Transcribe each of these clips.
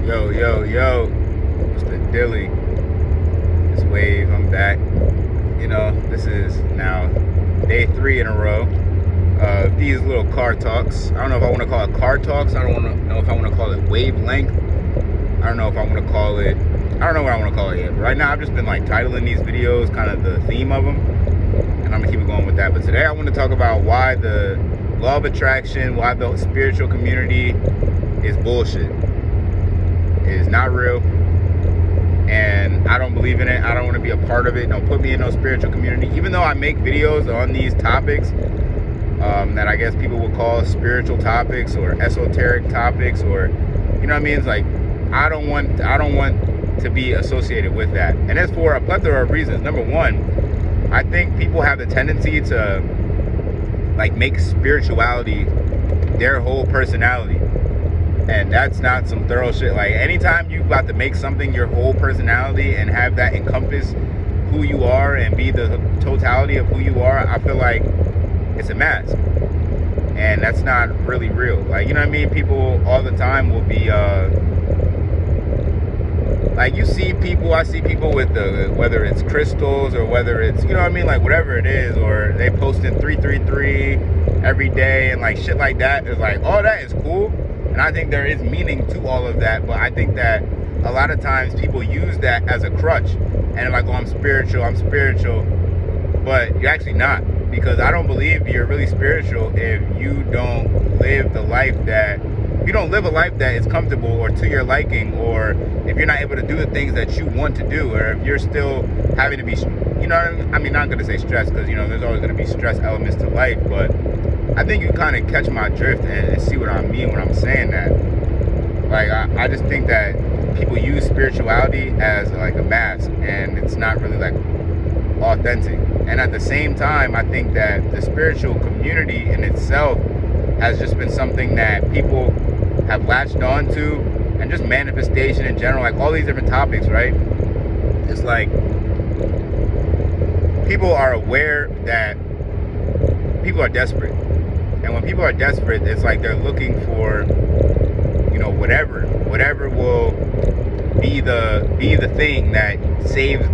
Yo, yo, yo, what's the dilly? It's Wave, I'm back. This is now day 3 in a row of these little car talks. I don't know if I want to call it car talks. I don't know if I want to call it wavelength. I don't know if I want to call it, I don't know what I want to call it yet. But right now I've just been like titling these videos kind of the theme of them. And I'm going to keep it going with that. But today I want to talk about why the law of attraction, why the spiritual community is bullshit. It is not real, and I don't believe in it. I don't want to be a part of it. Don't put me in no spiritual community. Even though I make videos on these topics that I guess people would call spiritual topics or esoteric topics, or you know what I mean. It's like I don't want to be associated with that, and it's for a plethora of reasons. Number one, I think people have the tendency to like make spirituality their whole personality. And that's not some thorough shit. Like, anytime you about to make something your whole personality and have that encompass who you are and be the totality of who you are, I feel like it's a mask. And that's not really real. Like, you know what I mean? People all the time will be, like, I see people with whether it's crystals or whether it's, you know what I mean? Like, whatever it is, or they posting 333 every day and like shit like that. It's like, all that is cool. And I think there is meaning to all of that, but I think that a lot of times people use that as a crutch. And they're like, oh, I'm spiritual. But you're actually not. Because I don't believe you're really spiritual if you don't live a life that is comfortable or to your liking, or if you're not able to do the things that you want to do, or if you're still having to be, you know, I mean, not going to say stress, because, you know, there's always going to be stress elements to life, but I think you kind of catch my drift and see what I mean when I'm saying that. Like, I just think that people use spirituality as like a mask, and it's not really like authentic. And at the same time, I think that the spiritual community in itself has just been something that people have latched on to, and just manifestation in general, like all these different topics, right? It's like people are aware that people are desperate. And when people are desperate, it's like they're looking for, you know, whatever will be the thing that saves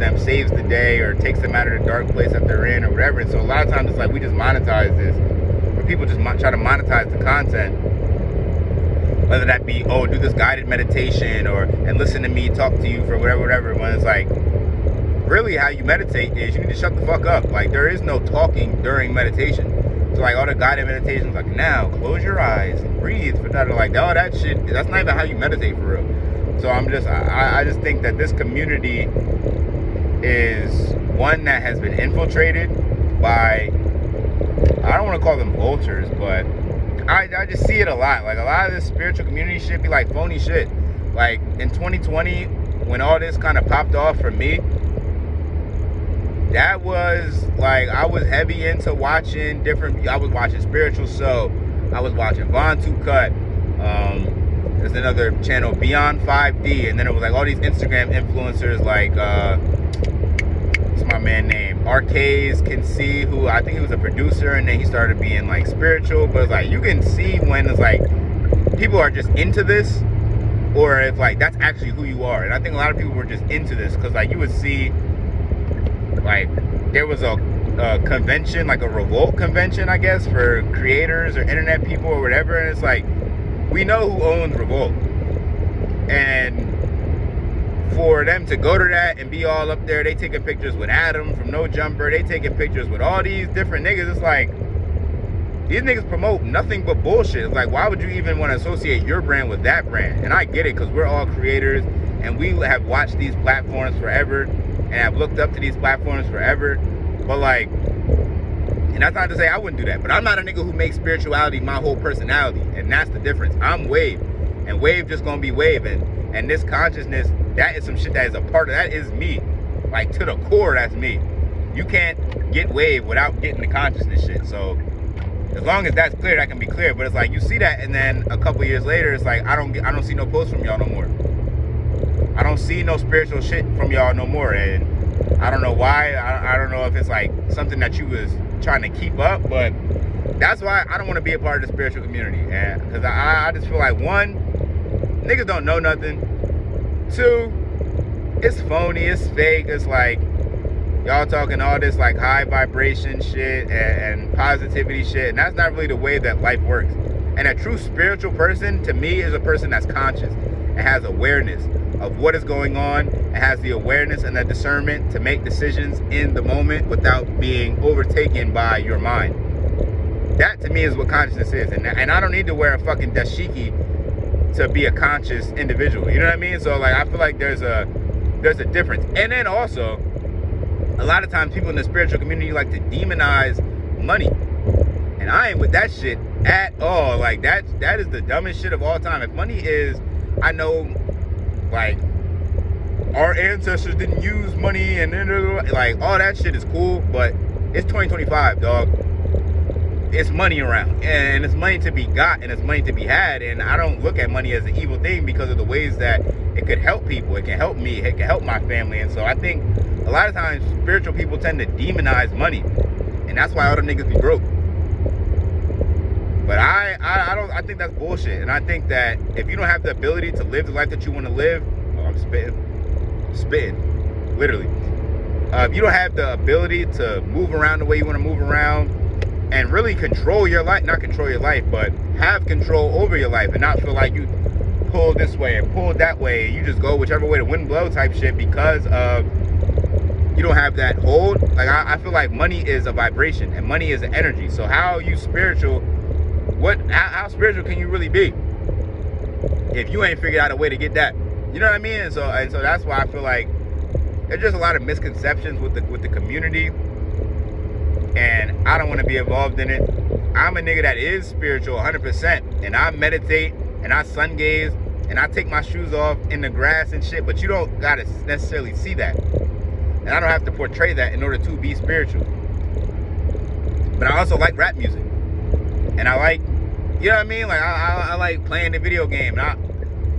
the day, or takes them out of the dark place that they're in, or whatever. And so a lot of times it's like we just monetize this, or people just try to monetize the content, whether that be, oh, do this guided meditation, and listen to me talk to you for whatever. When it's like, really how you meditate is you need to shut the fuck up. Like, there is no talking during meditation. So like all the guided meditations, like, now close your eyes and breathe for that, like all that shit, that's not even how you meditate for real. So I just think that this community is one that has been infiltrated by, I don't want to call them vultures, but I just see it a lot. Like, a lot of this spiritual community shit be like phony shit. Like in 2020, when all this kind of popped off for me, that was like, I was heavy into watching I was watching Spiritual Soul, I was watching Von Two Cut, there's another channel, Beyond 5D, and then it was like all these Instagram influencers, like what's my man name, Arcades Can See, who I think he was a producer, and then he started being like spiritual. But it's like, you can see when it's like people are just into this, or if like that's actually who you are. And I think a lot of people were just into this because like you would see, like, there was a convention, like a revolt convention, I guess, for creators or internet people or whatever, and it's like, we know who owns Revolt, and for them to go to that and be all up there, they taking pictures with Adam from No Jumper, they taking pictures with all these different niggas. It's like, these niggas promote nothing but bullshit. It's like, why would you even want to associate your brand with that brand? And I get it, because we're all creators, and we have watched these platforms forever, and have looked up to these platforms forever. But like, and that's not to say I wouldn't do that, but I'm not a nigga who makes spirituality my whole personality, and that's the difference. I'm Wave, and Wave just gonna be Wave, and this consciousness, that is some shit that is a part of, that is me. Like, to the core, that's me. You can't get Wave without getting the consciousness shit. So as long as that's clear, that can be clear. But it's like, you see that, and then a couple years later, it's like, I don't see no posts from y'all no more. I don't see no spiritual shit from y'all no more, and I don't know why. I don't know if it's like something that you was trying to keep up, but that's why I don't want to be a part of the spiritual community. And because I just feel like, one, niggas don't know nothing. 2, it's phony, it's fake. It's like y'all talking all this like high vibration shit and positivity shit, and that's not really the way that life works. And a true spiritual person, to me, is a person that's conscious and has awareness of what is going on, and has the awareness and the discernment to make decisions in the moment without being overtaken by your mind. That to me is what consciousness is. And I don't need to wear a fucking dashiki to be a conscious individual. You know what I mean? So like, I feel like there's a difference. And then also, a lot of times people in the spiritual community like to demonize money. And I ain't with that shit at all. Like that is the dumbest shit of all time. If money is, I know, like, our ancestors didn't use money and like all that shit is cool, but it's 2025, dog. It's money around, and it's money to be got, and it's money to be had. And I don't look at money as an evil thing because of the ways that it could help people. It can help me, it can help my family. And so I think a lot of times spiritual people tend to demonize money, and that's why all the niggas be broke. But I think that's bullshit. And I think that if you don't have the ability to live the life that you want to live, I'm spitting, literally. If you don't have the ability to move around the way you want to move around and really control your life, not control your life, but have control over your life and not feel like you pull this way and pull that way, and you just go whichever way the wind blows type shit because of you don't have that hold. Like I feel like money is a vibration and money is an energy. So how are you spiritual? How spiritual can you really be if you ain't figured out a way to get that? You know what I mean? And so that's why I feel like there's just a lot of misconceptions with the community, and I don't want to be involved in it. I'm a nigga that is spiritual 100%, and I meditate and I sun gaze and I take my shoes off in the grass and shit, but you don't gotta necessarily see that, and I don't have to portray that in order to be spiritual. But I also like rap music, and I like, you know what I mean? Like I like playing the video game.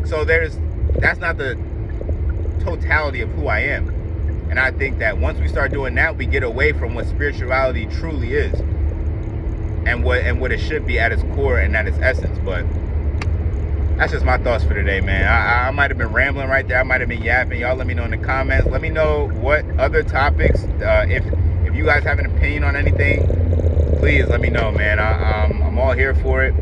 So that's not the totality of who I am. And I think that once we start doing that, we get away from what spirituality truly is, and what it should be at its core and at its essence. But that's just my thoughts for today, man. I might have been rambling right there. I might have been yapping. Y'all let me know in the comments. Let me know what other topics, if you guys have an opinion on anything, please let me know, man. I'm all here for it.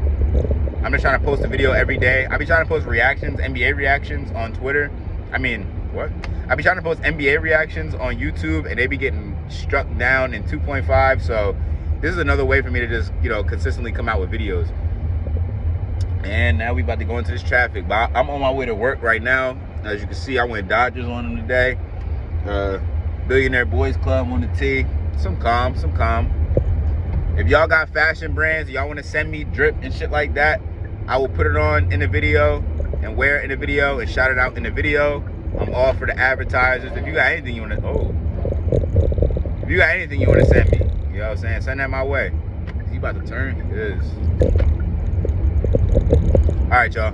I'm just trying to post a video every day. I be trying to post reactions, NBA reactions on Twitter. I be trying to post NBA reactions on YouTube, and they be getting struck down in 2.5. So this is another way for me to just, consistently come out with videos. And now we about to go into this traffic. But I'm on my way to work right now. As you can see, I went Dodgers on them today. Billionaire Boys Club on the tee. Some calm. If y'all got fashion brands, y'all want to send me drip and shit like that, I will put it on in the video and wear it in the video and shout it out in the video. I'm all for the advertisers. If you got anything you want to send me, you know what I'm saying, send that my way. Is he about to turn? He is. All right, y'all.